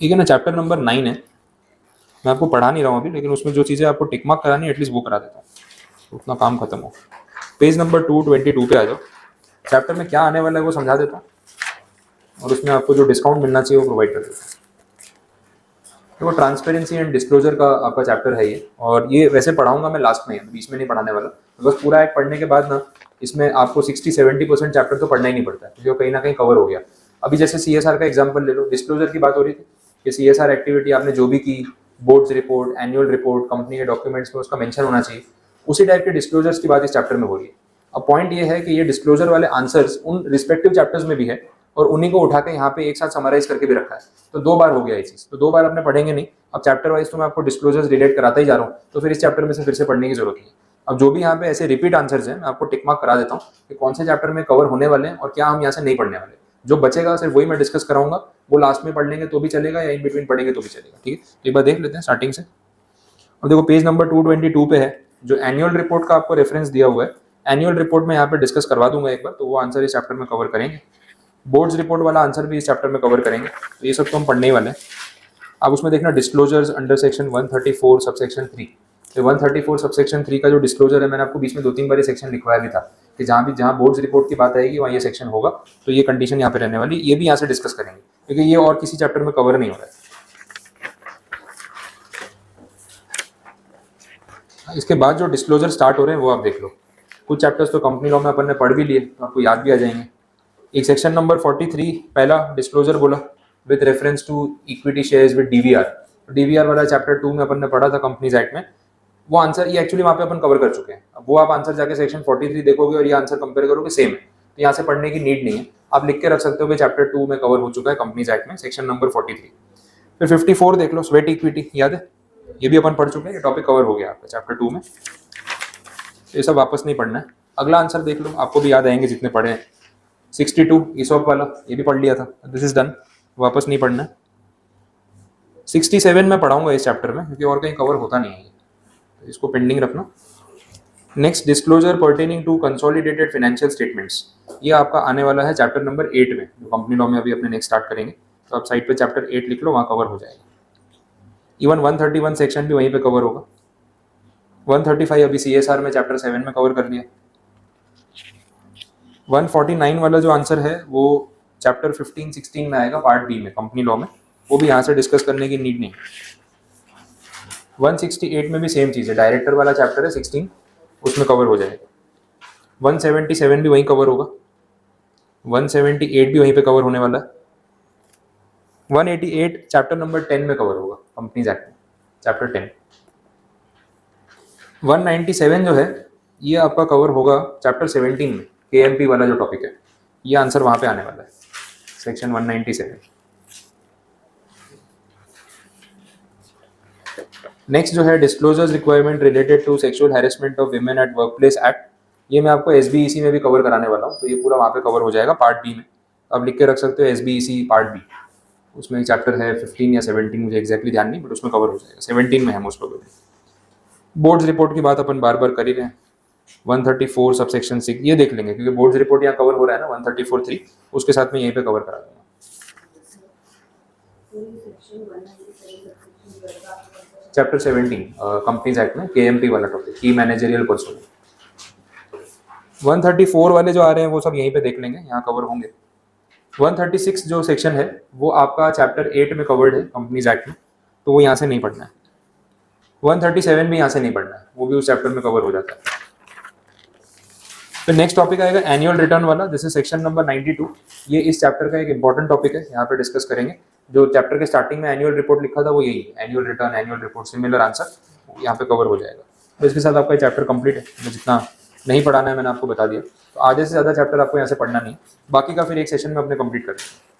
ठीक है ना। चैप्टर नंबर 9 है, मैं आपको पढ़ा नहीं रहा हूँ अभी, लेकिन उसमें जो चीज़ें आपको टिक मार्क करानी है एटलीस्ट वो करा देता हूँ, उतना काम खत्म हो। पेज नंबर 222 पे आ जाओ। चैप्टर में क्या आने वाला है वो समझा देता हूँ, और उसमें आपको जो डिस्काउंट मिलना चाहिए वो प्रोवाइड कर देता हूँ। तो ट्रांसपेरेंसी एंड डिस्क्लोजर का आपका चैप्टर है ये, और ये वैसे पढ़ाऊंगा मैं लास्ट में, बीच में नहीं पढ़ाने वाला। तो बस पूरा एक पढ़ने के बाद ना इसमें आपको 60-70% चैप्टर तो पढ़ना ही नहीं पड़ता है, जो कहीं ना कहीं कवर हो गया। अभी जैसे CSR का एग्जाम्पल ले लो, डिस्क्लोजर की बात हो रही थी कि CSR एक्टिविटी आपने जो भी की, boards report, annual report, company के डॉक्यूमेंट्स में उसका मेंशन होना चाहिए, उसी टाइप के डिस्क्लोजर्स की बात इस चैप्टर में हो रही है। अब पॉइंट ये है कि ये डिस्क्लोजर वाले आंसर्स उन रिस्पेक्टिव चैप्टर्स में भी है, और उन्हीं को उठा के यहाँ पे एक साथ समराइज करके भी रखा है। तो 2 बार हो गया ये चीज़, तो 2 बार अपने पढ़ेंगे नहीं। अब चैप्टर वाइज तो मैं आपको डिस्क्लोजर्स रिलेट कराता ही जा रहा हूँ, तो फिर इस चैप्टर में से फिर से पढ़ने की जरूरत नहीं है। अब जो भी यहाँ पे ऐसे रिपीट आंसर्स हैं, मैं आपको टिक मार्क करा देता हूँ कि कौन से चैप्टर में कवर होने वाले हैं और क्या हम यहाँ से नहीं पढ़ने वाले। जो बचेगा सिर्फ वही मैं डिस्कस कराऊंगा, वो लास्ट में पढ़ लेंगे तो भी चलेगा, या इन बिटवीन पढ़ेंगे तो भी चलेगा। ठीक है, एक बार देख लेते हैं स्टार्टिंग से। और देखो पेज नंबर 222 पे है, जो एनुअल रिपोर्ट का आपको रेफरेंस दिया हुआ है। एनुअल रिपोर्ट में यहाँ पे डिस्कस करवा दूंगा एक बार, तो वो आंसर इस चैप्टर में कवर करेंगे। बोर्ड्स रिपोर्ट वाला आंसर भी इस चैप्टर में कवर करेंगे, तो ये सब तो हम पढ़ने ही वाले हैं। अब उसमें देखना डिस्क्लोजर्स अंडर सेक्शन 134 सबसेक्शन 3। तो 134 सबसेक्शन 3 का जो डिस्क्लोजर है, मैंने आपको बीच में 2-3 बार ये सेक्शन लिखवाया भी था कि जहाँ बोर्ड्स रिपोर्ट की बात आएगी वहाँ ये सेक्शन होगा, तो ये कंडीशन यहाँ पे रहने वाली, ये भी यहाँ से डिस्कस करेंगे क्योंकि ये और किसी चैप्टर में कवर नहीं हो रहा है। इसके बाद जो डिस्क्लोजर स्टार्ट हो रहे हैं वो आप देख लो। कुछ चैप्टर्स तो कंपनी लॉ में अपन ने पढ़ भी लिए, तो आपको याद भी आ जाएंगे। एक सेक्शन नंबर 43 पहला डिस्क्लोजर बोला with reference to equity shares with DVR। DVR वाला चैप्टर 2 में अपन ने पढ़ा था कंपनीज एक्ट में, वो आंसर ये एक्चुअली वहाँ पे अपन कवर कर चुके हैं। अब वो आप आंसर जाके सेक्शन 43 देखोगे और ये आंसर कंपेयर करोगे, सेम है, तो यहाँ से पढ़ने की नीड नहीं है। आप लिख के रख सकते हो कि चैप्टर 2 में कवर हो चुका है कंपनीज एक्ट में, सेक्शन नंबर 43। फिर 54 देख लो, स्वेट इक्विटी, याद है, ये भी अपन पढ़ चुके हैं, ये टॉपिक कवर हो गया आपका चैप्टर 2 में, तो ये सब वापस नहीं पढ़ना है। अगला आंसर देख लो, आपको भी याद आएंगे जितने पढ़े हैं। 62 ईसॉप वाला, ये भी पढ़ लिया था, दिस इज डन, वापस नहीं पढ़ना है। 67 में पढ़ाऊंगा इस चैप्टर में क्योंकि और कहीं कवर होता नहीं है, तो इसको पेंडिंग रखना। Next disclosure pertaining to consolidated financial statements, ये आपका आने वाला है चैप्टर नंबर 8 में, जो कंपनी लॉ में अभी अपने नेक्स्ट स्टार्ट करेंगे। तो आप साइड पे चैप्टर 8 लिख लो, वहाँ कवर हो जाएगा। इवन 131 सेक्शन भी वहीं पे कवर होगा। 135 अभी CSR में चैप्टर 7 में कवर कर लिया। 149 वाला जो आंसर है वो चैप्टर 15-16 में आएगा, पार्ट बी में, कंपनी लॉ में, वो भी यहाँ से डिस्कस करने की नीड नहीं। 168 में भी सेम चीज़ है, डायरेक्टर वाला चैप्टर है 16, उसमें कवर हो जाएगा। 177 भी वहीं कवर होगा, 178 भी वहीं पे कवर होने वाला है। 188 चैप्टर नंबर 10 में कवर होगा कंपनीज एक्ट में, चैप्टर 10। 197 जो है ये आपका कवर होगा चैप्टर 17 में, KMP वाला जो टॉपिक है, ये आंसर वहाँ पे आने वाला है, सेक्शन 197। नेक्स्ट जो है disclosures requirement related to sexual harassment of women at workplace act, ये मैं आपको SBEC में भी कवर कराने वाला हूँ, तो ये पूरा वहाँ पे कवर हो जाएगा पार्ट बी में। आप लिख के रख सकते हो SBEC पार्ट बी, उसमें एक चैप्टर है 15 या 17, मुझे एक्जैक्टली ध्यान नहीं, बट उसमें कवर हो जाएगा, 17 में है मोस्ट प्रोबेबली। बोर्ड्स रिपोर्ट की बात अपन बार बार कर ही रहे हैं। 134 सबसेक्शन 6 ये देख लेंगे क्योंकि बोर्ड्स रिपोर्ट यहाँ कवर हो रहा है ना, 134(3), उसके साथ में यहीं पे कवर करा दूंगा। चैप्टर 17 कंपनीज एक्ट में KMP वाला टॉपिक, की मैनेजरियल पर्सन। 134 वाले जो आ रहे हैं वो सब यहीं पे देख लेंगे, यहाँ कवर होंगे। 136 जो सेक्शन है वो आपका चैप्टर 8 में कवर्ड है कंपनीज एक्ट में, तो वो यहाँ से नहीं पढ़ना है। 137 भी यहाँ से नहीं पढ़ना है, वो भी उस चैप्टर में कवर हो जाता है। तो नेक्स्ट टॉपिक आएगा एनुअल रिटर्न वाला, जैसे सेक्शन नंबर 92, ये इस चैप्टर का एक इंपॉर्टेंट टॉपिक है, यहाँ पे डिस्कस करेंगे। जो चैप्टर के स्टार्टिंग में एनुअल रिपोर्ट लिखा था वो यही है, annual return, annual report, similar answer यहाँ पे कवर हो जाएगा। तो इसके साथ आपका चैप्टर कंप्लीट है, तो जितना नहीं पढ़ाना है मैंने आपको बता दिया। तो आधे से ज़्यादा चैप्टर आपको यहाँ से पढ़ना नहीं, बाकी का फिर एक सेशन में अपने कंप्लीट कर देंगे।